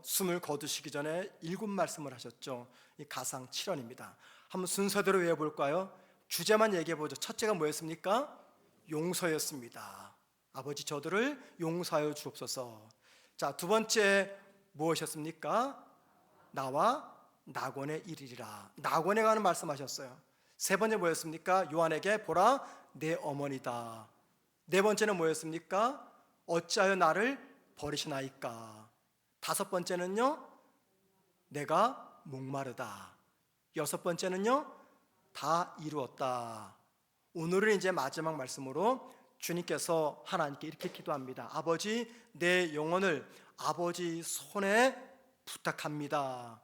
숨을 거두시기 전에 7말씀을 하셨죠. 이 가상 7원입니다. 한번 순서대로 외워볼까요? 주제만 얘기해보죠. 첫째가 뭐였습니까? 용서였습니다. 아버지 저들을 용서하여 주옵소서. 자, 두 번째 무엇이었습니까? 나와 낙원에 이르리라. 낙원에 가는 말씀하셨어요. 세 번째 뭐였습니까? 요한에게 보라 내 어머니다. 네 번째는 뭐였습니까? 어찌하여 나를 버리시나이까. 다섯 번째는요, 내가 목마르다. 여섯 번째는요, 다 이루었다. 오늘은 이제 마지막 말씀으로 주님께서 하나님께 이렇게 기도합니다. 아버지, 내 영혼을 아버지 손에 부탁합니다.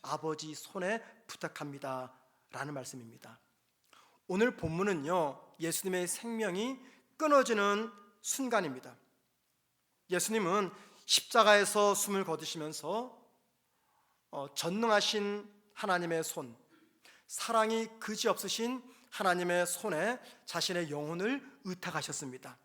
아버지 손에 부탁합니다 라는 말씀입니다. 오늘 본문은요, 예수님의 생명이 끊어지는 순간입니다. 예수님은 십자가에서 숨을 거두시면서 전능하신 하나님의 손, 사랑이 그지없으신 하나님의 손에 자신의 영혼을 의탁하셨습니다.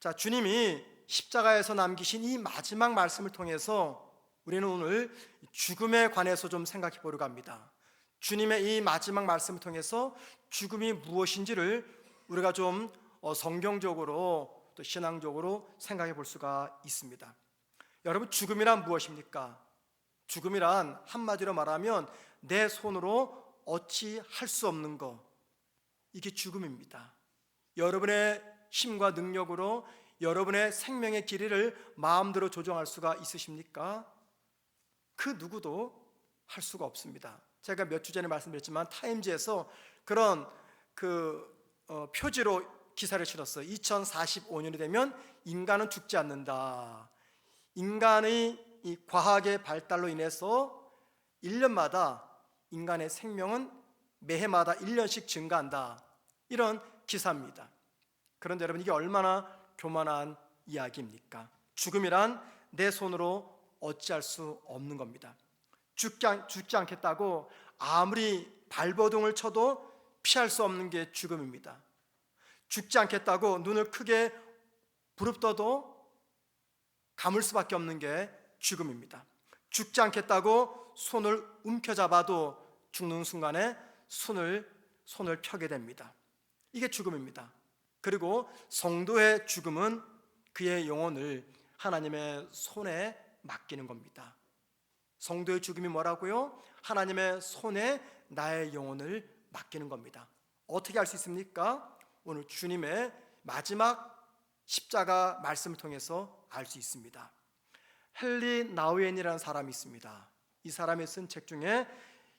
자, 주님이 십자가에서 남기신 이 마지막 말씀을 통해서 우리는 오늘 죽음에 관해서 좀 생각해 보려고 합니다. 주님의 이 마지막 말씀을 통해서 죽음이 무엇인지를 우리가 좀 성경적으로 또 신앙적으로 생각해 볼 수가 있습니다. 여러분, 죽음이란 무엇입니까? 죽음이란 한마디로 말하면 내 손으로 어찌 할 수 없는 것, 이게 죽음입니다. 여러분의 힘과 능력으로 여러분의 생명의 길이를 마음대로 조정할 수가 있으십니까? 그 누구도 할 수가 없습니다. 제가 몇 주 전에 말씀드렸지만 타임지에서 그런 표지로 기사를 실었어요. 2045년이 되면 인간은 죽지 않는다. 인간의 이 과학의 발달로 인해서 1년마다 인간의 생명은 매해마다 1년씩 증가한다. 이런 기사입니다. 그런데 여러분, 이게 얼마나 교만한 이야기입니까? 죽음이란 내 손으로 어찌할 수 없는 겁니다. 죽지 않겠다고 아무리 발버둥을 쳐도 피할 수 없는 게 죽음입니다. 죽지 않겠다고 눈을 크게 부릅떠도 감을 수밖에 없는 게 죽음입니다. 죽지 않겠다고 손을 움켜잡아도 죽는 순간에 손을 펴게 됩니다. 이게 죽음입니다. 그리고 성도의 죽음은 그의 영혼을 하나님의 손에 맡기는 겁니다. 성도의 죽음이 뭐라고요? 하나님의 손에 나의 영혼을 맡기는 겁니다. 어떻게 할 수 있습니까? 오늘 주님의 마지막 십자가 말씀을 통해서 알 수 있습니다. 헨리 나우엔이라는 사람이 있습니다. 이 사람이 쓴 책 중에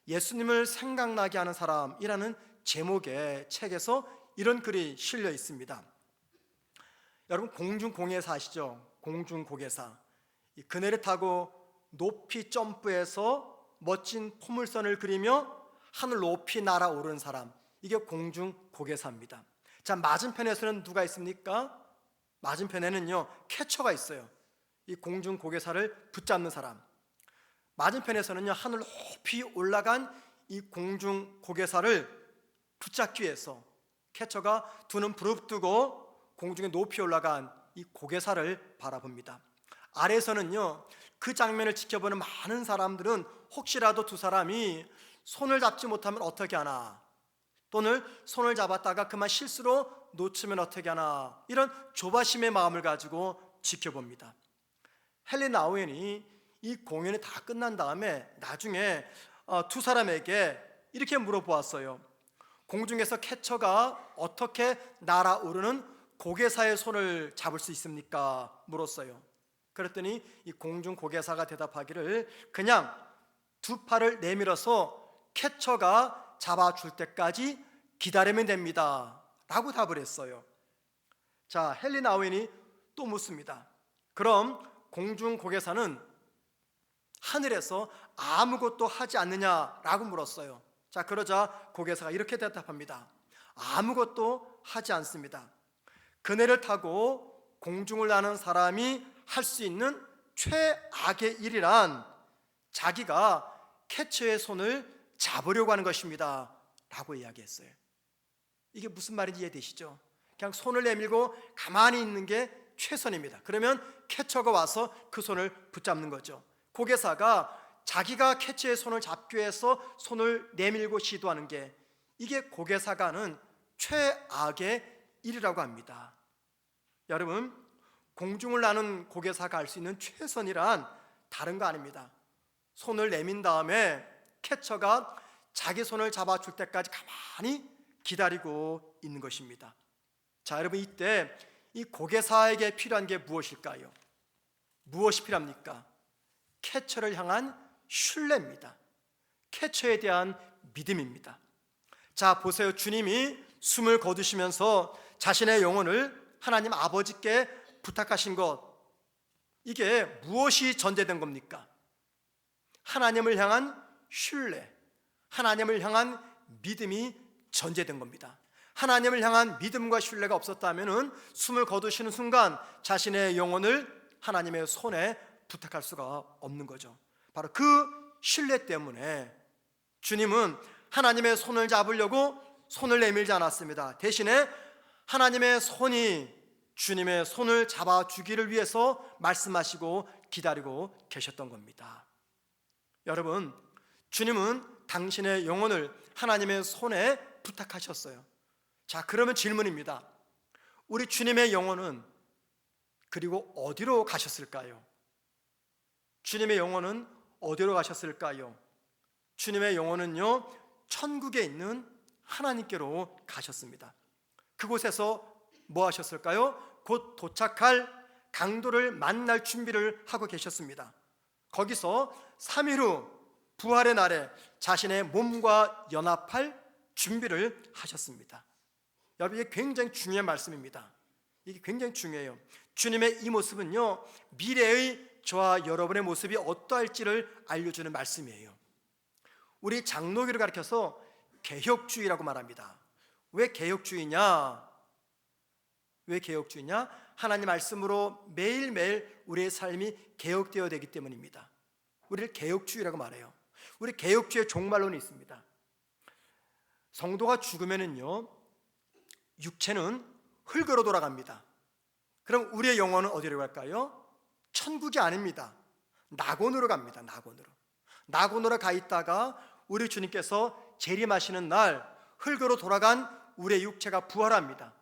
예수님을 생각나게 하는 사람이라는 제목의 책에서 이런 글이 실려 있습니다. 여러분, 공중공예사 아시죠? 공중공예사. 그네를 타고 높이 점프해서 멋진 포물선을 그리며 하늘 높이 날아오르는 사람, 이게 공중공예사입니다. 자, 맞은편에서는 누가 있습니까? 맞은편에는요, 캐쳐가 있어요. 이 공중공예사를 붙잡는 사람. 맞은편에서는요, 하늘 높이 올라간 이 공중공예사를 붙잡기 위해서 캐쳐가 두 눈 부릅뜨고 공중에 높이 올라간 이 고개사를 바라봅니다. 아래에서는요, 그 장면을 지켜보는 많은 사람들은 혹시라도 두 사람이 손을 잡지 못하면 어떻게 하나, 또는 손을 잡았다가 그만 실수로 놓치면 어떻게 하나, 이런 조바심의 마음을 가지고 지켜봅니다. 헨리 나우엔이 이 공연이 다 끝난 다음에 나중에 두 사람에게 이렇게 물어보았어요. 공중에서 캐쳐가 어떻게 날아오르는 고개사의 손을 잡을 수 있습니까? 물었어요. 그랬더니 이 공중 고개사가 대답하기를 그냥 두 팔을 내밀어서 캐쳐가 잡아줄 때까지 기다리면 됩니다 라고 답을 했어요. 자, 헨리 나우엔이 또 묻습니다. 그럼 공중 고개사는 하늘에서 아무것도 하지 않느냐라고 물었어요. 자, 그러자 고개사가 이렇게 대답합니다. 아무것도 하지 않습니다. 그네를 타고 공중을 나는 사람이 할 수 있는 최악의 일이란 자기가 캐쳐의 손을 잡으려고 하는 것입니다 라고 이야기했어요. 이게 무슨 말인지 이해되시죠? 그냥 손을 내밀고 가만히 있는 게 최선입니다. 그러면 캐쳐가 와서 그 손을 붙잡는 거죠. 고개사가 자기가 캐치의 손을 잡기 위해서 손을 내밀고 시도하는 게, 이게 고개사가 하는 최악의 일이라고 합니다. 여러분, 공중을 나는 고개사가 할 수 있는 최선이란 다른 거 아닙니다. 손을 내민 다음에 캐쳐가 자기 손을 잡아줄 때까지 가만히 기다리고 있는 것입니다. 자, 여러분, 이때 이 고개사에게 필요한 게 무엇일까요? 무엇이 필요합니까? 캐쳐를 향한 신뢰입니다. 캐쳐에 대한 믿음입니다. 자, 보세요. 주님이 숨을 거두시면서 자신의 영혼을 하나님 아버지께 부탁하신 것, 이게 무엇이 전제된 겁니까? 하나님을 향한 신뢰, 하나님을 향한 믿음이 전제된 겁니다. 하나님을 향한 믿음과 신뢰가 없었다면 숨을 거두시는 순간 자신의 영혼을 하나님의 손에 부탁할 수가 없는 거죠. 바로 그 신뢰 때문에 주님은 하나님의 손을 잡으려고 손을 내밀지 않았습니다. 대신에 하나님의 손이 주님의 손을 잡아주기를 위해서 말씀하시고 기다리고 계셨던 겁니다. 여러분, 주님은 당신의 영혼을 하나님의 손에 부탁하셨어요. 자, 그러면 질문입니다. 우리 주님의 영혼은 그리고 어디로 가셨을까요? 주님의 영혼은 어디로 가셨을까요? 주님의 영혼은요, 천국에 있는 하나님께로 가셨습니다. 그곳에서 뭐 하셨을까요? 곧 도착할 강도를 만날 준비를 하고 계셨습니다. 거기서 3일 후 부활의 날에 자신의 몸과 연합할 준비를 하셨습니다. 여러분, 이게 굉장히 중요한 말씀입니다. 이게 굉장히 중요해요. 주님의 이 모습은요, 미래의 저와 여러분의 모습이 어떠할지를 알려주는 말씀이에요. 우리 장로교를 가리켜서 개혁주의라고 말합니다. 왜 개혁주의냐? 왜 개혁주의냐? 하나님 말씀으로 매일매일 우리의 삶이 개혁되어야 되기 때문입니다. 우리를 개혁주의라고 말해요. 우리 개혁주의의 종말론이 있습니다. 성도가 죽으면은요, 육체는 흙으로 돌아갑니다. 그럼 우리의 영혼은 어디로 갈까요? 천국이 아닙니다. 낙원으로 갑니다. 낙원으로 가 있다가 우리 주님께서 재림하시는 날 흙으로 돌아간 우리의 육체가 부활합니다.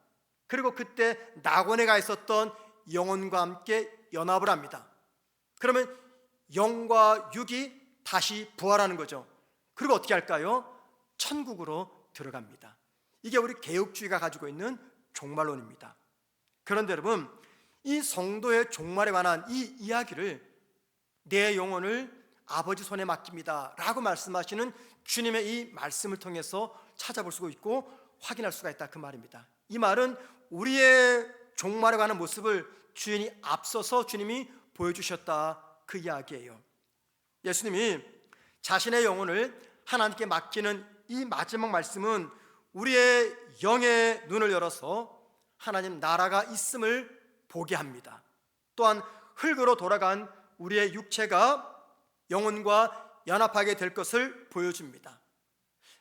그리고 그때 낙원에 가 있었던 영혼과 함께 연합을 합니다. 그러면 영과 육이 다시 부활하는 거죠. 그리고 어떻게 할까요? 천국으로 들어갑니다. 이게 우리 개혁주의가 가지고 있는 종말론입니다. 그런데 여러분, 이 성도의 종말에 관한 이 이야기를 내 영혼을 아버지 손에 맡깁니다 라고 말씀하시는 주님의 이 말씀을 통해서 찾아볼 수가 있고 확인할 수가 있다, 그 말입니다. 이 말은 우리의 종말에 관한 모습을 주인이 앞서서 주님이 보여주셨다, 그 이야기예요. 예수님이 자신의 영혼을 하나님께 맡기는 이 마지막 말씀은 우리의 영의 눈을 열어서 하나님 나라가 있음을 보게 합니다. 또한 흙으로 돌아간 우리의 육체가 영혼과 연합하게 될 것을 보여줍니다.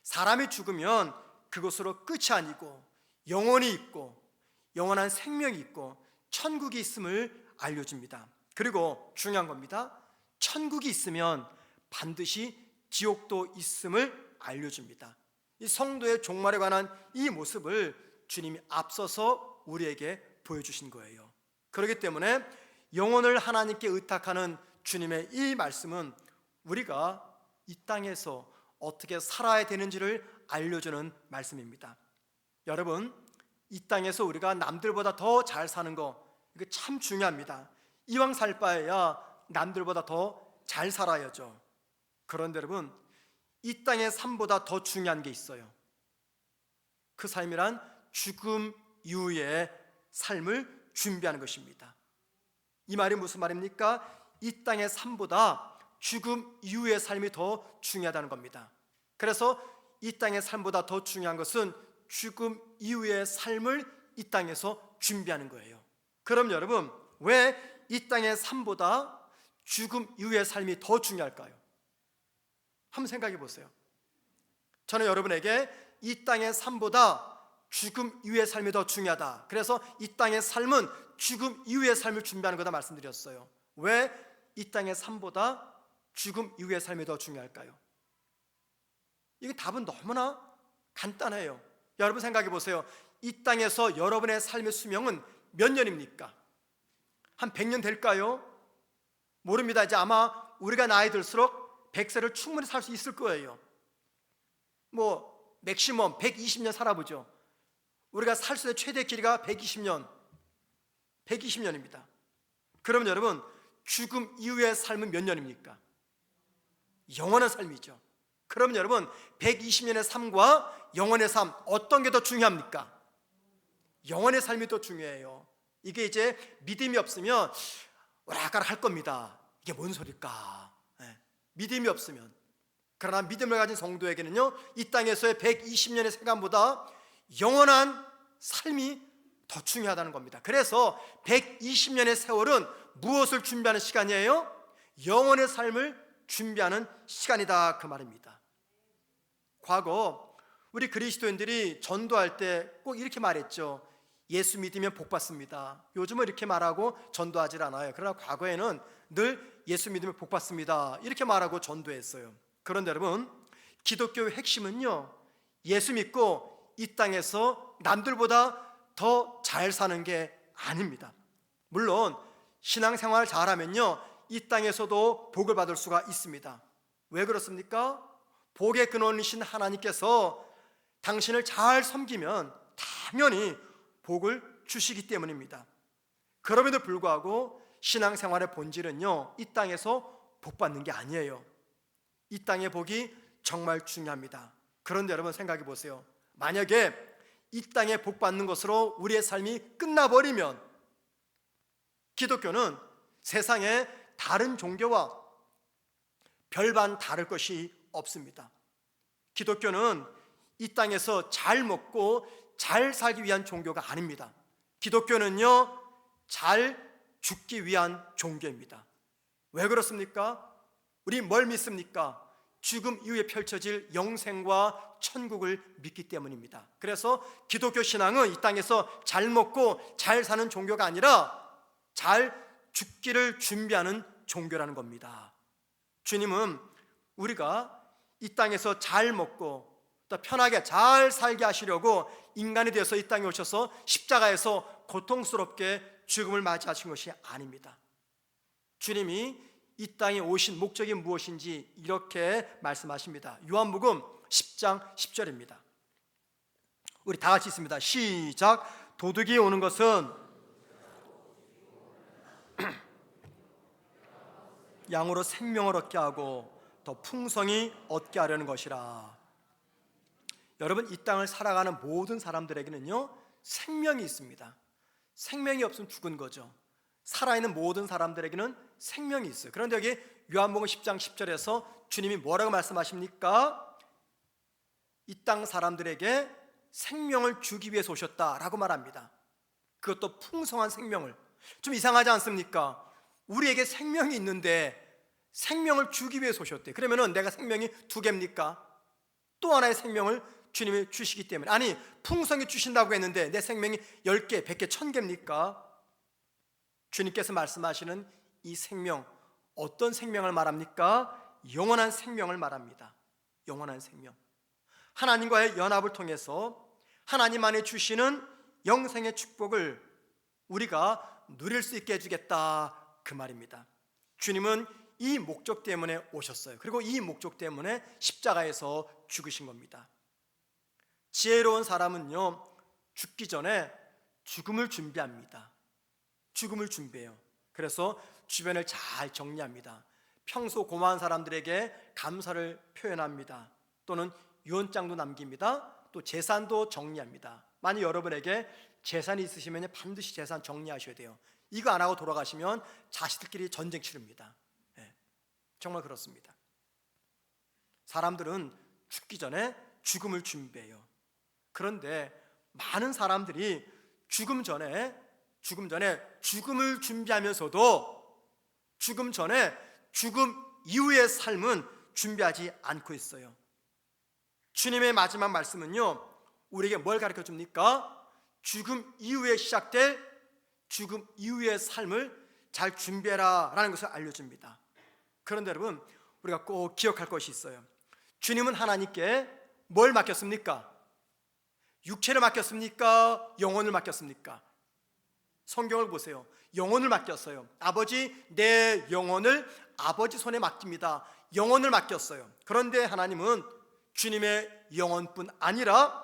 사람이 죽으면 그것으로 끝이 아니고 영혼이 있고 영원한 생명이 있고 천국이 있음을 알려줍니다. 그리고 중요한 겁니다. 천국이 있으면 반드시 지옥도 있음을 알려줍니다. 이 성도의 종말에 관한 이 모습을 주님이 앞서서 우리에게 보여주신 거예요. 그렇기 때문에 영혼을 하나님께 의탁하는 주님의 이 말씀은 우리가 이 땅에서 어떻게 살아야 되는지를 알려주는 말씀입니다. 여러분, 이 땅에서 우리가 남들보다 더 잘 사는 거, 이거 참 중요합니다. 이왕 살 바에야 남들보다 더 잘 살아야죠. 그런데 여러분, 이 땅의 삶보다 더 중요한 게 있어요. 그 삶이란 죽음 이후의 삶을 준비하는 것입니다. 이 말이 무슨 말입니까? 이 땅의 삶보다 죽음 이후의 삶이 더 중요하다는 겁니다. 그래서 이 땅의 삶보다 더 중요한 것은 죽음 이후의 삶을 이 땅에서 준비하는 거예요. 그럼 여러분, 왜 이 땅의 삶보다 죽음 이후의 삶이 더 중요할까요? 한번 생각해 보세요. 저는 여러분에게 이 땅의 삶보다 죽음 이후의 삶이 더 중요하다, 그래서 이 땅의 삶은 죽음 이후의 삶을 준비하는 거다 말씀드렸어요. 왜 이 땅의 삶보다 죽음 이후의 삶이 더 중요할까요? 이게 답은 너무나 간단해요. 여러분 생각해 보세요. 이 땅에서 여러분의 삶의 수명은 몇 년입니까? 한 100년 될까요? 모릅니다. 이제 아마 우리가 나이 들수록 100세를 충분히 살 수 있을 거예요. 뭐 맥시멈 120년 살아보죠. 우리가 살 수 있는 최대 길이가 120년입니다. 그러면 여러분, 죽음 이후의 삶은 몇 년입니까? 영원한 삶이죠. 그러면 여러분, 120년의 삶과 영원의 삶, 어떤 게 더 중요합니까? 영원의 삶이 더 중요해요. 이게 이제 믿음이 없으면 오락가락 할 겁니다. 이게 뭔 소릴까? 믿음이 없으면. 그러나 믿음을 가진 성도에게는요, 이 땅에서의 120년의 생활보다 영원한 삶이 더 중요하다는 겁니다. 그래서 120년의 세월은 무엇을 준비하는 시간이에요? 영원의 삶을 준비하는 시간이다, 그 말입니다. 과거 우리 그리스도인들이 전도할 때 꼭 이렇게 말했죠. 예수 믿으면 복 받습니다. 요즘은 이렇게 말하고 전도하지 않아요. 그러나 과거에는 늘 예수 믿으면 복 받습니다, 이렇게 말하고 전도했어요. 그런데 여러분, 기독교의 핵심은요, 예수 믿고 이 땅에서 남들보다 더 잘 사는 게 아닙니다. 물론 신앙생활 잘하면요, 이 땅에서도 복을 받을 수가 있습니다. 왜 그렇습니까? 복의 근원이신 하나님께서 당신을 잘 섬기면 당연히 복을 주시기 때문입니다. 그럼에도 불구하고 신앙생활의 본질은요, 이 땅에서 복 받는 게 아니에요. 이 땅의 복이 정말 중요합니다. 그런데 여러분 생각해 보세요. 만약에 이 땅에 복 받는 것으로 우리의 삶이 끝나버리면 기독교는 세상의 다른 종교와 별반 다를 것이 없습니다. 기독교는 이 땅에서 잘 먹고 잘 살기 위한 종교가 아닙니다. 기독교는요, 잘 죽기 위한 종교입니다. 왜 그렇습니까? 우리 뭘 믿습니까? 죽음 이후에 펼쳐질 영생과 천국을 믿기 때문입니다. 그래서 기독교 신앙은 이 땅에서 잘 먹고 잘 사는 종교가 아니라 잘 죽기를 준비하는 종교라는 겁니다. 주님은 우리가 이 땅에서 잘 먹고 또 편하게 잘 살게 하시려고 인간이 되어서 이 땅에 오셔서 십자가에서 고통스럽게 죽음을 맞이하신 것이 아닙니다. 주님이 이 땅에 오신 목적이 무엇인지 이렇게 말씀하십니다. 요한복음 10장 10절입니다. 우리 다 같이 있습니다. 시작. 도둑이 오는 것은 양으로 생명을 얻게 하고 더 풍성히 얻게 하려는 것이라. 여러분, 이 땅을 살아가는 모든 사람들에게는요, 생명이 있습니다. 생명이 없으면 죽은 거죠. 살아있는 모든 사람들에게는 생명이 있어요. 그런데 여기 요한복음 10장 10절에서 주님이 뭐라고 말씀하십니까? 이 땅 사람들에게 생명을 주기 위해서 오셨다라고 말합니다. 그것도 풍성한 생명을. 좀 이상하지 않습니까? 우리에게 생명이 있는데 생명을 주기 위해서 오셨대. 그러면은 내가 생명이 2개입니까? 또 하나의 생명을 주님이 주시기 때문에. 아니, 풍성히 주신다고 했는데 내 생명이 10개, 100개, 1000개입니까? 주님께서 말씀하시는 이 생명, 어떤 생명을 말합니까? 영원한 생명을 말합니다. 영원한 생명. 하나님과의 연합을 통해서 하나님 안에 주시는 영생의 축복을 우리가 누릴 수 있게 해주겠다, 그 말입니다. 주님은 이 목적 때문에 오셨어요. 그리고 이 목적 때문에 십자가에서 죽으신 겁니다. 지혜로운 사람은요, 죽기 전에 죽음을 준비합니다. 죽음을 준비해요. 그래서 주변을 잘 정리합니다. 평소 고마운 사람들에게 감사를 표현합니다. 또는 유언장도 남깁니다. 또 재산도 정리합니다. 만약 여러분에게 재산이 있으시면 반드시 재산 정리하셔야 돼요. 이거 안 하고 돌아가시면 자식들끼리 전쟁 치릅니다. 정말 그렇습니다. 사람들은 죽기 전에 죽음을 준비해요. 그런데 많은 사람들이 죽음 전에 죽음을 준비하면서도 죽음 전에 죽음 이후의 삶은 준비하지 않고 있어요. 주님의 마지막 말씀은요, 우리에게 뭘 가르쳐 줍니까? 죽음 이후에 시작될 죽음 이후의 삶을 잘 준비해라 라는 것을 알려줍니다. 그런데 여러분, 우리가 꼭 기억할 것이 있어요. 주님은 하나님께 뭘 맡겼습니까? 육체를 맡겼습니까? 영혼을 맡겼습니까? 성경을 보세요. 영혼을 맡겼어요. 아버지, 내 영혼을 아버지 손에 맡깁니다. 영혼을 맡겼어요. 그런데 하나님은 주님의 영혼뿐 아니라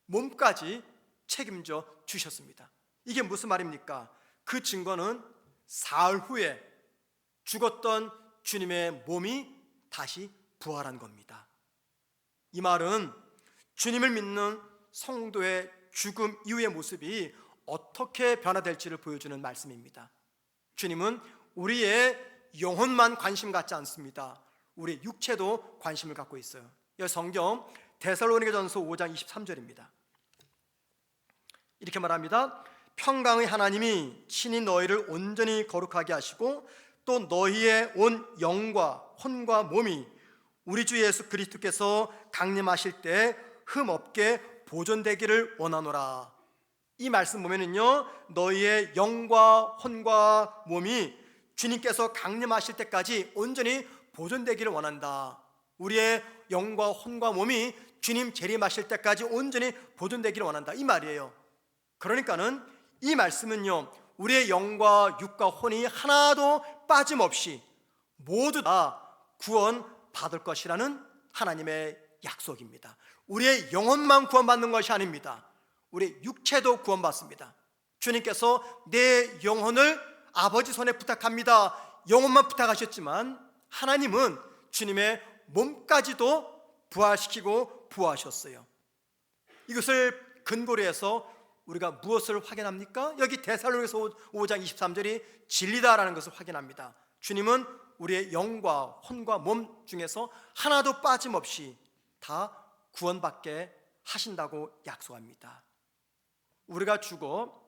몸까지 책임져 주셨습니다. 이게 무슨 말입니까? 그 증거는 사흘 후에 죽었던 주님의 몸이 다시 부활한 겁니다. 이 말은 주님을 믿는 성도의 죽음 이후의 모습이 어떻게 변화될지를 보여주는 말씀입니다. 주님은 우리의 영혼만 관심 갖지 않습니다. 우리 육체도 관심을 갖고 있어요. 이 성경 데살로니가전서 5장 23절입니다. 이렇게 말합니다. 평강의 하나님이 친히 너희를 온전히 거룩하게 하시고 또 너희의 온 영과 혼과 몸이 우리 주 예수 그리스도께서 강림하실 때 흠없게 보존되기를 원하노라. 이 말씀 보면은요, 너희의 영과 혼과 몸이 주님께서 강림하실 때까지 온전히 보존되기를 원한다. 우리의 영과 혼과 몸이 주님 재림하실 때까지 온전히 보존되기를 원한다. 이 말이에요. 그러니까는 이 말씀은요, 우리의 영과 육과 혼이 하나도 빠짐없이 모두 다 구원받을 것이라는 하나님의 약속입니다. 우리의 영혼만 구원받는 것이 아닙니다. 우리 육체도 구원받습니다. 주님께서 내 영혼을 아버지 손에 부탁합니다. 영혼만 부탁하셨지만 하나님은 주님의 몸까지도 부활시키고 부활하셨어요. 이것을 근거로 해서 우리가 무엇을 확인합니까? 여기 데살로니가서 5장 23절이 진리다라는 것을 확인합니다. 주님은 우리의 영과 혼과 몸 중에서 하나도 빠짐없이 다 구원받게 하신다고 약속합니다. 우리가 죽어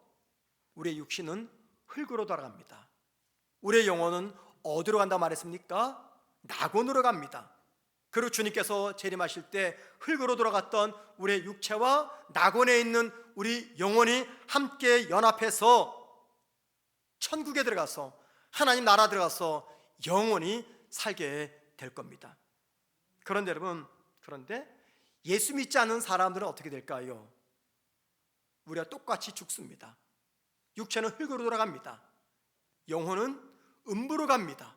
우리의 육신은 흙으로 돌아갑니다. 우리의 영혼은 어디로 간다고 말했습니까? 낙원으로 갑니다. 그리고 주님께서 재림하실 때 흙으로 돌아갔던 우리의 육체와 낙원에 있는 우리 영혼이 함께 연합해서 천국에 들어가서 하나님 나라 들어가서 영원히 살게 될 겁니다. 그런데 여러분, 그런데 예수 믿지 않는 사람들은 어떻게 될까요? 우리가 똑같이 죽습니다. 육체는 흙으로 돌아갑니다. 영혼은 음부로 갑니다.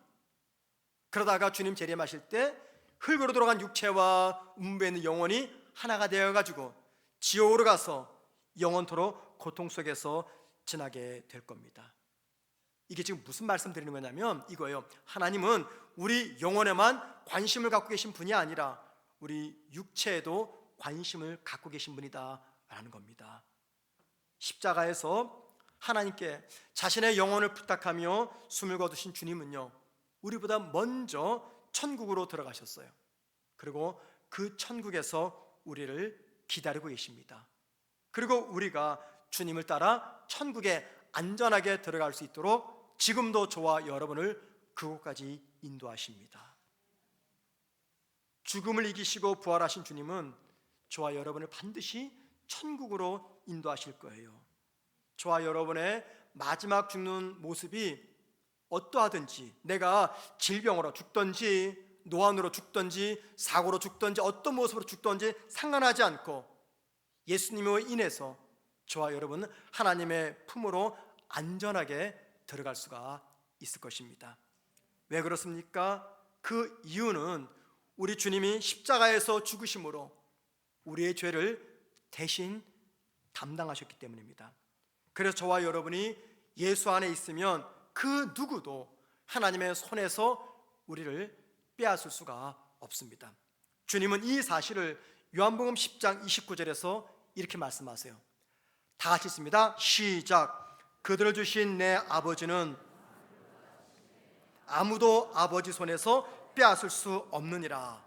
그러다가 주님 재림하실 때 흙으로 돌아간 육체와 음부에 있는 영혼이 하나가 되어가지고 지옥으로 가서 영원토록 고통 속에서 지나게 될 겁니다. 이게 지금 무슨 말씀 드리는 거냐면 이거예요. 하나님은 우리 영혼에만 관심을 갖고 계신 분이 아니라 우리 육체에도 관심을 갖고 계신 분이다 라는 겁니다. 십자가에서 하나님께 자신의 영혼을 부탁하며 숨을 거두신 주님은요, 우리보다 먼저 천국으로 들어가셨어요. 그리고 그 천국에서 우리를 기다리고 계십니다. 그리고 우리가 주님을 따라 천국에 안전하게 들어갈 수 있도록 지금도 저와 여러분을 그곳까지 인도하십니다. 죽음을 이기시고 부활하신 주님은 저와 여러분을 반드시 천국으로 인도하실 거예요. 저와 여러분의 마지막 죽는 모습이 어떠하든지, 내가 질병으로 죽든지 노안으로 죽든지 사고로 죽든지 어떤 모습으로 죽든지 상관하지 않고 예수님으로 인해서 저와 여러분은 하나님의 품으로 안전하게 들어갈 수가 있을 것입니다. 왜 그렇습니까? 그 이유는 우리 주님이 십자가에서 죽으심으로 우리의 죄를 대신 담당하셨기 때문입니다. 그래서 저와 여러분이 예수 안에 있으면 그 누구도 하나님의 손에서 우리를 빼앗을 수가 없습니다. 주님은 이 사실을 요한복음 10장 29절에서 이렇게 말씀하세요. 다 같이 있습니다. 시작. 그들을 주신 내 아버지는 아무도 아버지 손에서 빼앗을 수 없느니라.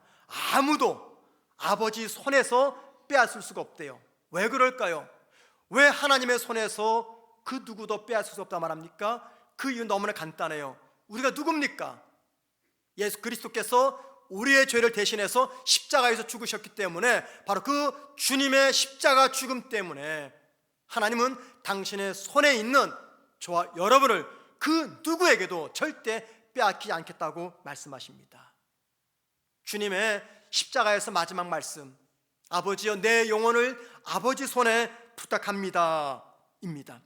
아무도 아버지 손에서 빼앗을 수가 없대요. 왜 그럴까요? 왜 하나님의 손에서 그 누구도 빼앗을 수 없다 말합니까? 그 이유는 너무나 간단해요. 우리가 누굽니까? 예수 그리스도께서 우리의 죄를 대신해서 십자가에서 죽으셨기 때문에, 바로 그 주님의 십자가 죽음 때문에 하나님은 당신의 손에 있는 저와 여러분을 그 누구에게도 절대 빼앗기지 않겠다고 말씀하십니다. 주님의 십자가에서 마지막 말씀, 아버지여 내 영혼을 아버지 손에 부탁합니다 입니다.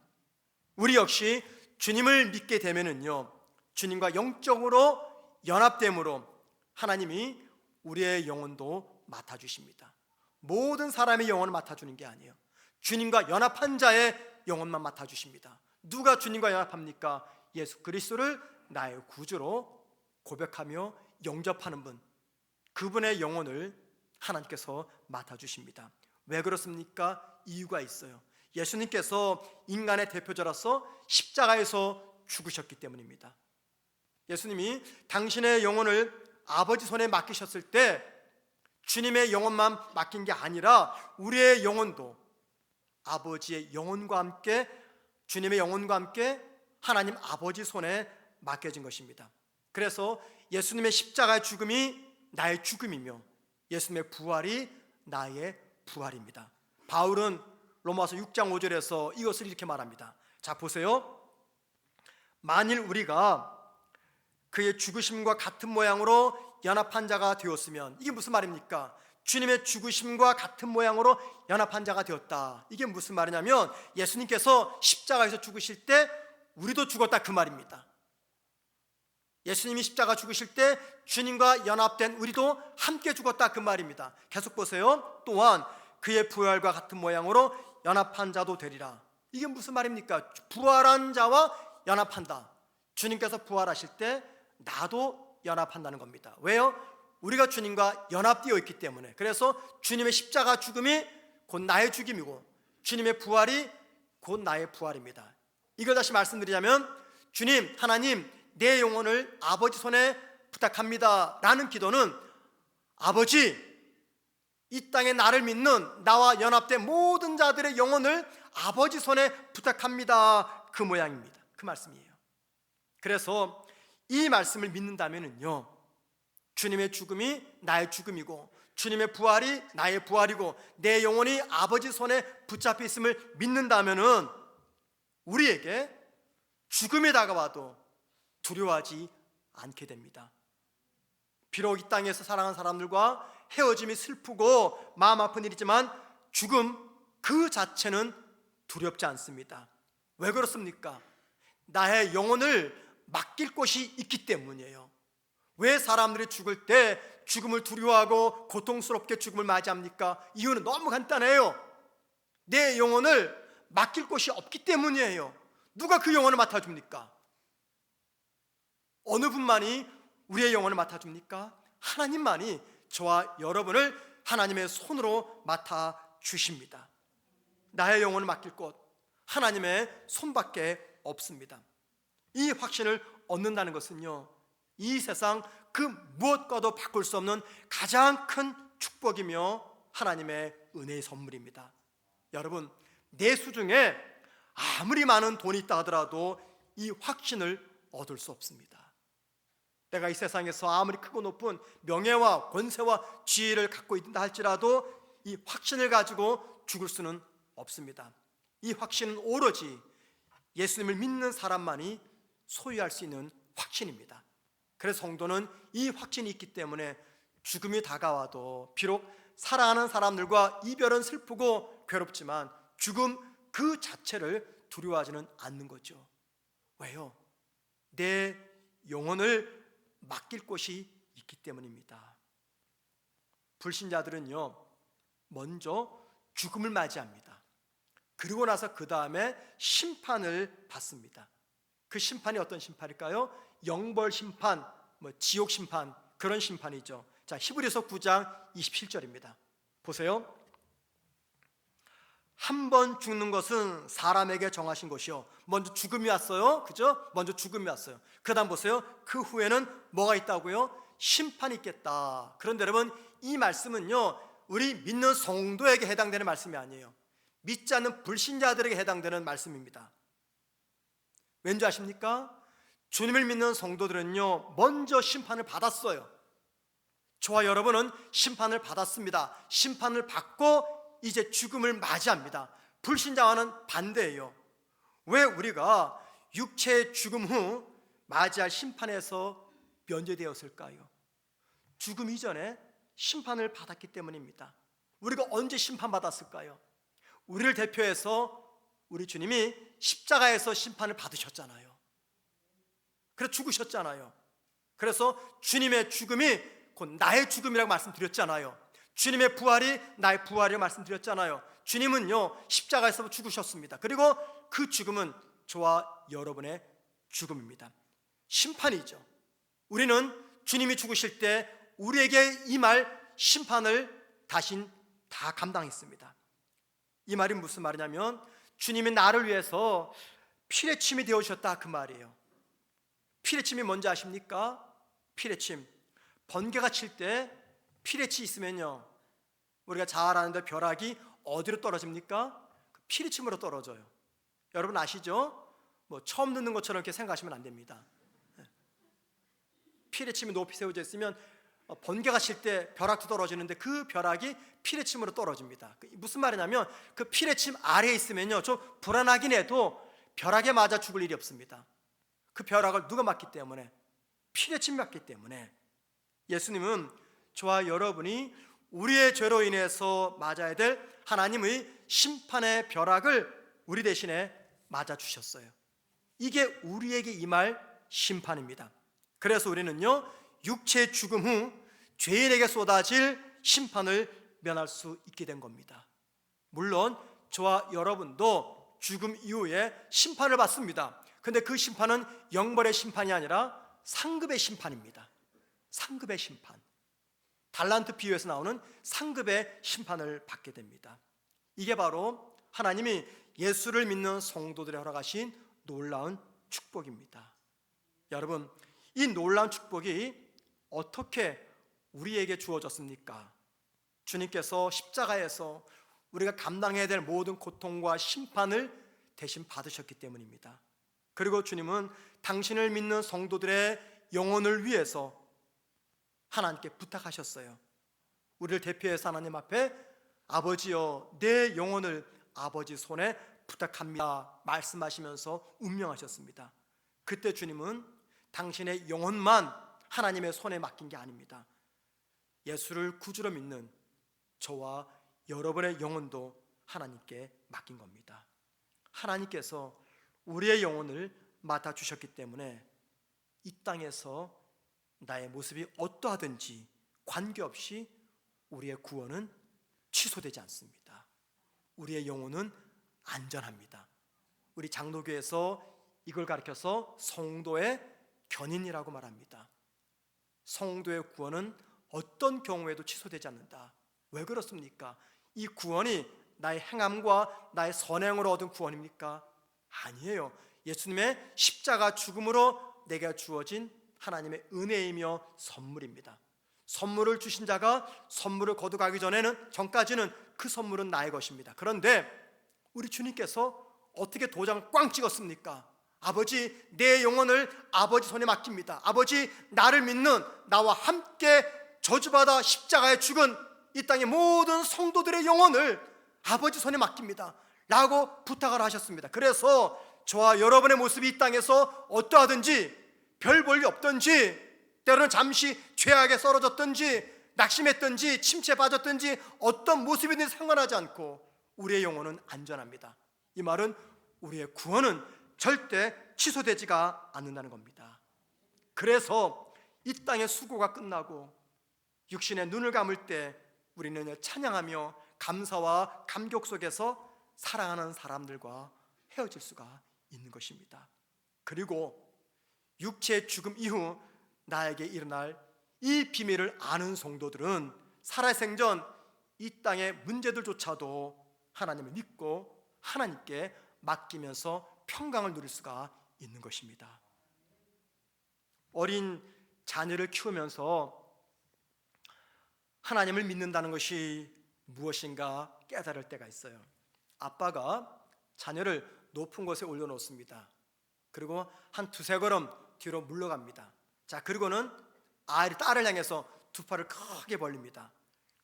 우리 역시 주님을 믿게 되면은요, 주님과 영적으로 연합됨으로 하나님이 우리의 영혼도 맡아주십니다. 모든 사람의 영혼을 맡아주는 게 아니에요. 주님과 연합한 자의 영혼만 맡아주십니다. 누가 주님과 연합합니까? 예수 그리스도를 나의 구주로 고백하며 영접하는 분, 그분의 영혼을 하나님께서 맡아주십니다. 왜 그렇습니까? 이유가 있어요. 예수님께서 인간의 대표자로서 십자가에서 죽으셨기 때문입니다. 예수님이 당신의 영혼을 아버지 손에 맡기셨을 때 주님의 영혼만 맡긴 게 아니라 우리의 영혼도 아버지의 영혼과 함께, 주님의 영혼과 함께 하나님 아버지 손에 맡겨진 것입니다. 그래서 예수님의 십자가의 죽음이 나의 죽음이며 예수님의 부활이 나의 부활입니다. 바울은 로마서 6장 5절에서 이것을 이렇게 말합니다. 자, 보세요. 만일 우리가 그의 죽으심과 같은 모양으로 연합한 자가 되었으면, 이게 무슨 말입니까? 주님의 죽으심과 같은 모양으로 연합한 자가 되었다. 이게 무슨 말이냐면 예수님께서 십자가에서 죽으실 때 우리도 죽었다, 그 말입니다. 예수님이 십자가 죽으실 때 주님과 연합된 우리도 함께 죽었다, 그 말입니다. 계속 보세요. 또한 그의 부활과 같은 모양으로 연합한 자도 되리라. 이게 무슨 말입니까? 부활한 자와 연합한다. 주님께서 부활하실 때 나도 연합한다는 겁니다. 왜요? 우리가 주님과 연합되어 있기 때문에. 그래서 주님의 십자가 죽음이 곧 나의 죽임이고 주님의 부활이 곧 나의 부활입니다. 이걸 다시 말씀드리자면, 주님, 하나님, 내 영혼을 아버지 손에 부탁합니다 라는 기도는 아버지, 이 땅에 나를 믿는 나와 연합된 모든 자들의 영혼을 아버지 손에 부탁합니다, 그 모양입니다. 그 말씀이에요. 그래서 이 말씀을 믿는다면요, 주님의 죽음이 나의 죽음이고 주님의 부활이 나의 부활이고 내 영혼이 아버지 손에 붙잡혀 있음을 믿는다면은 우리에게 죽음이 다가와도 두려워하지 않게 됩니다. 비록 이 땅에서 사랑하는 사람들과 헤어짐이 슬프고 마음 아픈 일이지만 죽음 그 자체는 두렵지 않습니다. 왜 그렇습니까? 나의 영혼을 맡길 곳이 있기 때문이에요. 왜 사람들이 죽을 때 죽음을 두려워하고 고통스럽게 죽음을 맞이합니까? 이유는 너무 간단해요. 내 영혼을 맡길 곳이 없기 때문이에요. 누가 그 영혼을 맡아줍니까? 어느 분만이 우리의 영혼을 맡아줍니까? 하나님만이 저와 여러분을 하나님의 손으로 맡아주십니다. 나의 영혼을 맡길 곳, 하나님의 손밖에 없습니다. 이 확신을 얻는다는 것은요, 이 세상 그 무엇과도 바꿀 수 없는 가장 큰 축복이며 하나님의 은혜의 선물입니다. 여러분, 내 수중에 아무리 많은 돈이 있다 하더라도 이 확신을 얻을 수 없습니다. 내가 이 세상에서 아무리 크고 높은 명예와 권세와 지위를 갖고 있다 할지라도 이 확신을 가지고 죽을 수는 없습니다. 이 확신은 오로지 예수님을 믿는 사람만이 소유할 수 있는 확신입니다. 그래서 성도는 이 확신이 있기 때문에 죽음이 다가와도 비록 사랑하는 사람들과 이별은 슬프고 괴롭지만 죽음 그 자체를 두려워하지는 않는 거죠. 왜요? 내 영혼을 맡길 곳이 있기 때문입니다. 불신자들은요, 먼저 죽음을 맞이합니다. 그리고 나서 그 다음에 심판을 받습니다. 그 심판이 어떤 심판일까요? 영벌 심판, 지옥 심판, 그런 심판이죠. 자, 히브리서 9장 27절입니다. 보세요. 한 번 죽는 것은 사람에게 정하신 것이요, 먼저 죽음이 왔어요. 그죠? 먼저 죽음이 왔어요. 그 다음 보세요. 그 후에는 뭐가 있다고요? 심판이 있겠다. 그런데 여러분, 이 말씀은요, 우리 믿는 성도에게 해당되는 말씀이 아니에요. 믿지 않는 불신자들에게 해당되는 말씀입니다. 왠지 아십니까? 주님을 믿는 성도들은요, 먼저 심판을 받았어요. 저와 여러분은 심판을 받았습니다. 심판을 받고 이제 죽음을 맞이합니다. 불신자와는 반대예요. 왜 우리가 육체의 죽음 후 맞이할 심판에서 면제되었을까요? 죽음 이전에 심판을 받았기 때문입니다. 우리가 언제 심판받았을까요? 우리를 대표해서 우리 주님이 십자가에서 심판을 받으셨잖아요. 그래서 죽으셨잖아요. 그래서 주님의 죽음이 곧 나의 죽음이라고 말씀드렸잖아요. 주님의 부활이 나의 부활이라고 말씀드렸잖아요. 주님은요 십자가에서 죽으셨습니다. 그리고 그 죽음은 저와 여러분의 죽음입니다. 심판이죠. 우리는 주님이 죽으실 때 우리에게 임할 심판을 다신 다 감당했습니다. 이 말이 무슨 말이냐면 주님이 나를 위해서 피레침이 되어주셨다 그 말이에요. 피레침이 뭔지 아십니까? 피레침, 번개가 칠 때 피레치 있으면요 우리가 잘 아는데 벼락이 어디로 떨어집니까? 피레침으로 떨어져요. 여러분 아시죠? 뭐 처음 듣는 것처럼 이렇게 생각하시면 안 됩니다. 피레침이 높이 세워져 있으면 번개가 칠 때 벼락도 떨어지는데 그 벼락이 피레침으로 떨어집니다. 무슨 말이냐면 그 피레침 아래에 있으면요 좀 불안하긴 해도 벼락에 맞아 죽을 일이 없습니다. 그 벼락을 누가 맞기 때문에? 피레침이 맞기 때문에. 예수님은 저와 여러분이 우리의 죄로 인해서 맞아야 될 하나님의 심판의 벼락을 우리 대신에 맞아 주셨어요. 이게 우리에게 임할 심판입니다. 그래서 우리는요 육체의 죽음 후 죄인에게 쏟아질 심판을 면할 수 있게 된 겁니다. 물론 저와 여러분도 죽음 이후에 심판을 받습니다. 근데 그 심판은 영벌의 심판이 아니라 상급의 심판입니다. 상급의 심판, 달란트 비유에서 나오는 상급의 심판을 받게 됩니다. 이게 바로 하나님이 예수를 믿는 성도들에 허락하신 놀라운 축복입니다. 여러분, 이 놀라운 축복이 어떻게 우리에게 주어졌습니까? 주님께서 십자가에서 우리가 감당해야 될 모든 고통과 심판을 대신 받으셨기 때문입니다. 그리고 주님은 당신을 믿는 성도들의 영혼을 위해서 하나님께 부탁하셨어요. 우리를 대표해서 하나님 앞에 아버지여 내 영혼을 아버지 손에 부탁합니다 말씀하시면서 운명하셨습니다. 그때 주님은 당신의 영혼만 하나님의 손에 맡긴 게 아닙니다. 예수를 구주로 믿는 저와 여러분의 영혼도 하나님께 맡긴 겁니다. 하나님께서 우리의 영혼을 맡아주셨기 때문에 이 땅에서 나의 모습이 어떠하든지 관계없이 우리의 구원은 취소되지 않습니다. 우리의 영혼은 안전합니다. 우리 장로교에서 이걸 가르쳐서 성도의 견인이라고 말합니다. 성도의 구원은 어떤 경우에도 취소되지 않는다. 왜 그렇습니까? 이 구원이 나의 행함과 나의 선행으로 얻은 구원입니까? 아니에요. 예수님의 십자가 죽음으로 내게 주어진 하나님의 은혜이며 선물입니다. 선물을 주신 자가 선물을 거두가기 전까지는 그 선물은 나의 것입니다. 그런데 우리 주님께서 어떻게 도장을 꽝 찍었습니까? 아버지 내 영혼을 아버지 손에 맡깁니다. 아버지 나를 믿는 나와 함께 저주받아 십자가에 죽은 이 땅의 모든 성도들의 영혼을 아버지 손에 맡깁니다 라고 부탁을 하셨습니다. 그래서 저와 여러분의 모습이 이 땅에서 어떠하든지 별 볼일 없든지 때로는 잠시 죄악에 썰어졌든지 낙심했든지 침체에 빠졌든지 어떤 모습이든 상관하지 않고 우리의 영혼은 안전합니다. 이 말은 우리의 구원은 절대 취소되지가 않는다는 겁니다. 그래서 이 땅의 수고가 끝나고 육신의 눈을 감을 때 우리는 찬양하며 감사와 감격 속에서 사랑하는 사람들과 헤어질 수가 있는 것입니다. 그리고 육체의 죽음 이후 나에게 일어날 이 비밀을 아는 성도들은 살아생전 이 땅의 문제들조차도 하나님을 믿고 하나님께 맡기면서 평강을 누릴 수가 있는 것입니다. 어린 자녀를 키우면서 하나님을 믿는다는 것이 무엇인가 깨달을 때가 있어요. 아빠가 자녀를 높은 곳에 올려놓습니다. 그리고 한 두세 걸음 뒤로 물러갑니다. 자, 그리고는 딸을 향해서 두 팔을 크게 벌립니다.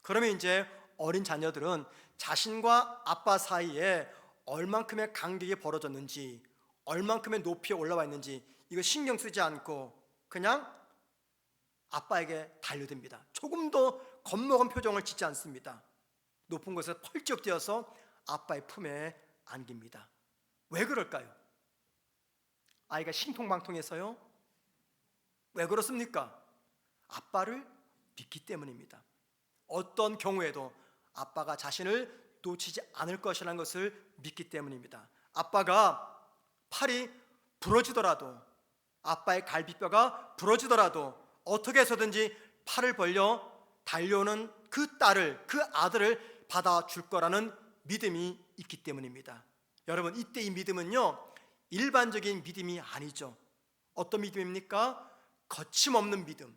그러면 이제 어린 자녀들은 자신과 아빠 사이에 얼만큼의 간격이 벌어졌는지, 얼만큼의 높이에 올라와 있는지 이거 신경 쓰지 않고 그냥 아빠에게 달려듭니다. 조금도 겁먹은 표정을 짓지 않습니다. 높은 곳에서 펄쩍 뛰어서 아빠의 품에 안깁니다. 왜 그럴까요? 아이가 신통방통해서요? 왜 그렇습니까? 아빠를 믿기 때문입니다. 어떤 경우에도 아빠가 자신을 놓치지 않을 것이라는 것을 믿기 때문입니다. 아빠가 팔이 부러지더라도, 아빠의 갈비뼈가 부러지더라도 어떻게 해서든지 팔을 벌려 달려오는 그 딸을, 그 아들을 받아줄 거라는 믿음이 있기 때문입니다. 여러분, 이때 이 믿음은요, 일반적인 믿음이 아니죠. 어떤 믿음입니까? 거침없는 믿음,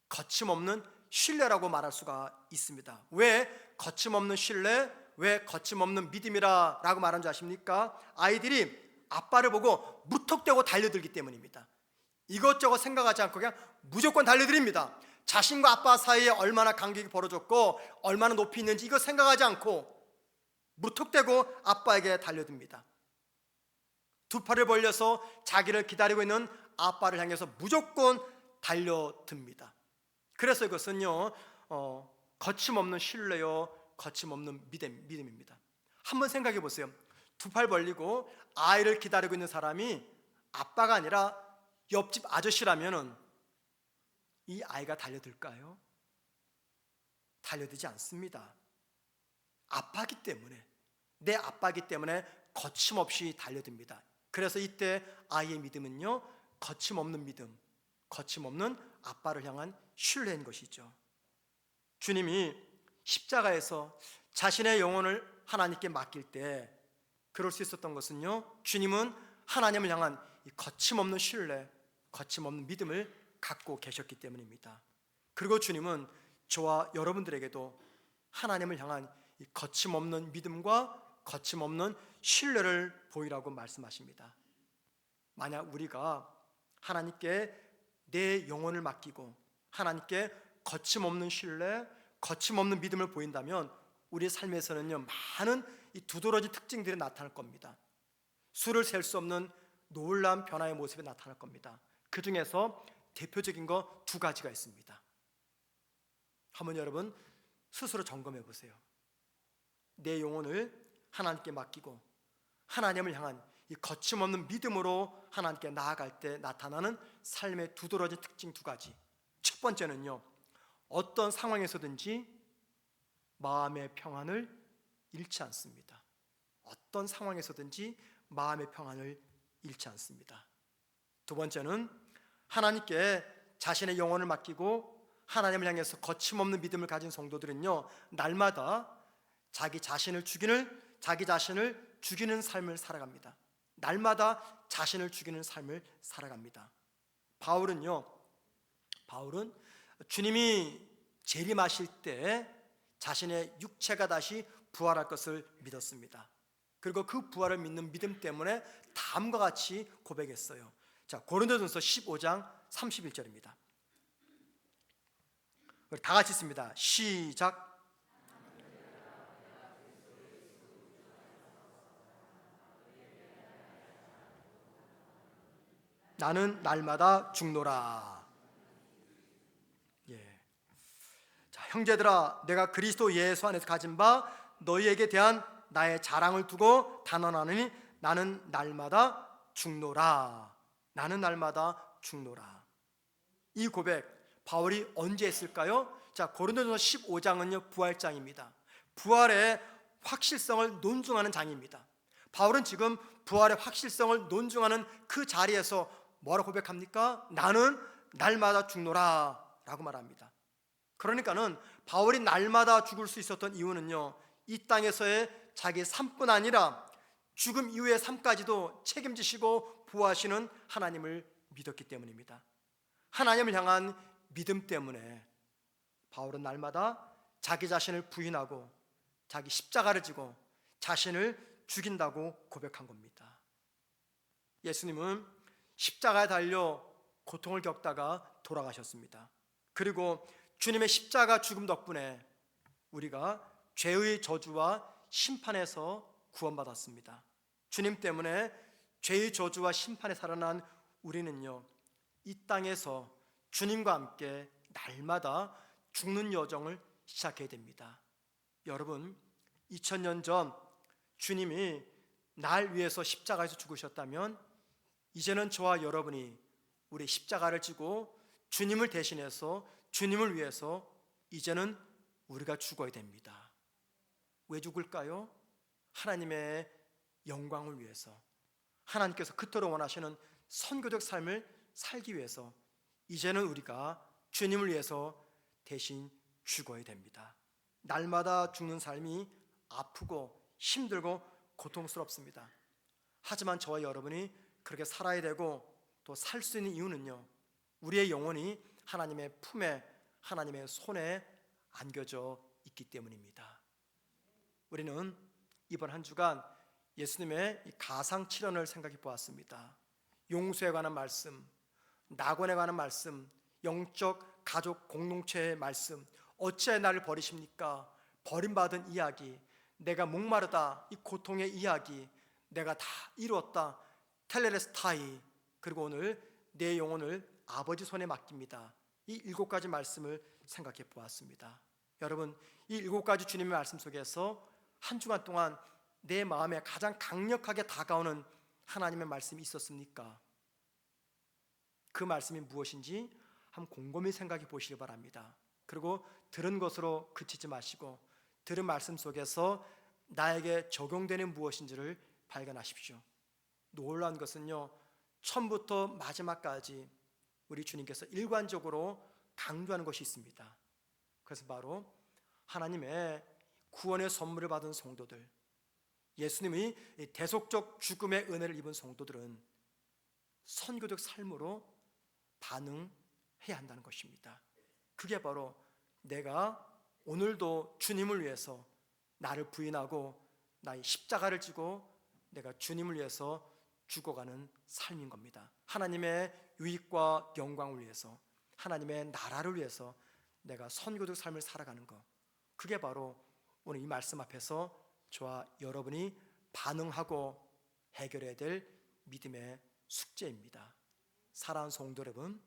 거침없는 신뢰라고 말할 수가 있습니다. 왜 거침없는 신뢰, 왜 거침없는 믿음이라 라고 말하는 줄 아십니까? 아이들이 아빠를 보고 무턱대고 달려들기 때문입니다. 이것저것 생각하지 않고 그냥 무조건 달려드립니다. 자신과 아빠 사이에 얼마나 간격이 벌어졌고 얼마나 높이 있는지 이거 생각하지 않고 무턱대고 아빠에게 달려듭니다. 두 팔을 벌려서 자기를 기다리고 있는 아빠를 향해서 무조건 달려듭니다. 그래서 이것은요, 거침없는 신뢰요, 거침없는 믿음입니다. 한번 생각해 보세요. 두 팔 벌리고 아이를 기다리고 있는 사람이 아빠가 아니라 옆집 아저씨라면은 이 아이가 달려들까요? 달려들지 않습니다. 아빠기 때문에, 내 아빠기 때문에 거침없이 달려듭니다. 그래서 이때 아이의 믿음은요, 거침없는 믿음, 거침없는 아빠를 향한 신뢰인 것이죠. 주님이 십자가에서 자신의 영혼을 하나님께 맡길 때 그럴 수 있었던 것은요, 주님은 하나님을 향한 이 거침없는 신뢰, 거침없는 믿음을 갖고 계셨기 때문입니다. 그리고 주님은 저와 여러분들에게도 하나님을 향한 이 거침없는 믿음과 거침없는 신뢰를 보이라고 말씀하십니다. 만약 우리가 하나님께 내 영혼을 맡기고 하나님께 거침없는 신뢰, 거침없는 믿음을 보인다면 우리의 삶에서는요, 많은 이 두드러진 특징들이 나타날 겁니다. 수를 셀 수 없는 놀라운 변화의 모습이 나타날 겁니다. 그 중에서 대표적인 거 두 가지가 있습니다. 한번 여러분 스스로 점검해 보세요. 내 영혼을 하나님께 맡기고 하나님을 향한 이 거침없는 믿음으로 하나님께 나아갈 때 나타나는 삶의 두드러진 특징 두 가지. 첫 번째는요, 어떤 상황에서든지 마음의 평안을 잃지 않습니다. 어떤 상황에서든지 마음의 평안을 잃지 않습니다. 두 번째는 하나님께 자신의 영혼을 맡기고 하나님을 향해서 거침없는 믿음을 가진 성도들은요, 날마다 자기 자신을 죽이는 삶을 살아갑니다. 날마다 자신을 죽이는 삶을 살아갑니다. 바울은 주님이 재림하실 때 자신의 육체가 다시 부활할 것을 믿었습니다. 그리고 그 부활을 믿는 믿음 때문에 다음과 같이 고백했어요. 자, 고린도전서 15장 31절입니다. 우리 다 같이 읽습니다. 시작. 나는 날마다 죽노라. 예. 자, 형제들아, 내가 그리스도 예수 안에서 가진 바 너희에게 대한 나의 자랑을 두고 단언하느니 나는 날마다 죽노라. 나는 날마다 죽노라. 이 고백 바울이 언제 했을까요? 자, 고린도전서 15장은요 부활장입니다. 부활의 확실성을 논증하는 장입니다. 바울은 지금 부활의 확실성을 논증하는 그 자리에서 뭐라고 고백합니까? 나는 날마다 죽노라 라고 말합니다. 그러니까는 바울이 날마다 죽을 수 있었던 이유는요, 이 땅에서의 자기 삶뿐 아니라 죽음 이후의 삶까지도 책임지시고 보호하시는 하나님을 믿었기 때문입니다. 하나님을 향한 믿음 때문에 바울은 날마다 자기 자신을 부인하고 자기 십자가를 지고 자신을 죽인다고 고백한 겁니다. 예수님은 십자가에 달려 고통을 겪다가 돌아가셨습니다. 그리고 주님의 십자가 죽음 덕분에 우리가 죄의 저주와 심판에서 구원받았습니다. 주님 때문에 죄의 저주와 심판에 살아난 우리는요, 이 땅에서 주님과 함께 날마다 죽는 여정을 시작해야 됩니다. 여러분, 2000년 전 주님이 날 위해서 십자가에서 죽으셨다면 이제는 저와 여러분이 우리 십자가를 지고 주님을 대신해서 주님을 위해서 이제는 우리가 죽어야 됩니다. 왜 죽을까요? 하나님의 영광을 위해서, 하나님께서 그토록 원하시는 선교적 삶을 살기 위해서 이제는 우리가 주님을 위해서 대신 죽어야 됩니다. 날마다 죽는 삶이 아프고 힘들고 고통스럽습니다. 하지만 저와 여러분이 그렇게 살아야 되고 또 살 수 있는 이유는요, 우리의 영혼이 하나님의 품에, 하나님의 손에 안겨져 있기 때문입니다. 우리는 이번 한 주간 예수님의 가상 7언을 생각해 보았습니다. 용서에 관한 말씀, 낙원에 관한 말씀, 영적 가족 공동체의 말씀, 어찌하여 나를 버리십니까? 버림받은 이야기, 내가 목마르다, 이 고통의 이야기, 내가 다 이루었다, 텔레레스타이, 그리고 오늘 내 영혼을 아버지 손에 맡깁니다. 이 7가지 말씀을 생각해 보았습니다. 여러분, 이 7가지 주님의 말씀 속에서 한 주간 동안 내 마음에 가장 강력하게 다가오는 하나님의 말씀이 있었습니까? 그 말씀이 무엇인지 한번 곰곰이 생각해 보시기 바랍니다. 그리고 들은 것으로 그치지 마시고 들은 말씀 속에서 나에게 적용되는 무엇인지를 발견하십시오. 놀라운 것은요, 처음부터 마지막까지 우리 주님께서 일관적으로 강조하는 것이 있습니다. 그래서 바로 하나님의 구원의 선물을 받은 성도들, 예수님이 대속적 죽음의 은혜를 입은 성도들은 선교적 삶으로 반응해야 한다는 것입니다. 그게 바로 내가 오늘도 주님을 위해서 나를 부인하고 나의 십자가를 지고 내가 주님을 위해서 죽어가는 삶인 겁니다. 하나님의 유익과 영광을 위해서, 하나님의 나라를 위해서 내가 선교적 삶을 살아가는 것, 그게 바로 오늘 이 말씀 앞에서 저와 여러분이 반응하고 해결해야 될 믿음의 숙제입니다. 사랑하는 성도 여러분,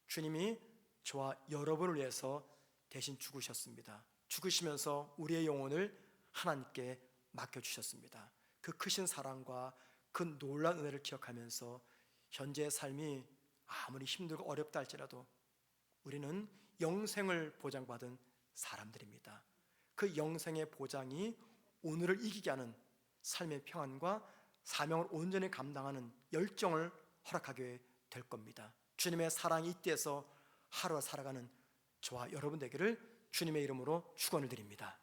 주님이 저와 여러분을 위해서 대신 죽으셨습니다. 죽으시면서 우리의 영혼을 하나님께 맡겨주셨습니다. 그 크신 사랑과 그 놀라운 은혜를 기억하면서 현재의 삶이 아무리 힘들고 어렵다 할지라도 우리는 영생을 보장받은 사람들입니다. 그 영생의 보장이 오늘을 이기게 하는 삶의 평안과 사명을 온전히 감당하는 열정을 허락하게 될 겁니다. 주님의 사랑이 이때에서 하루 살아가는 저와 여러분 되기를 주님의 이름으로 축원을 드립니다.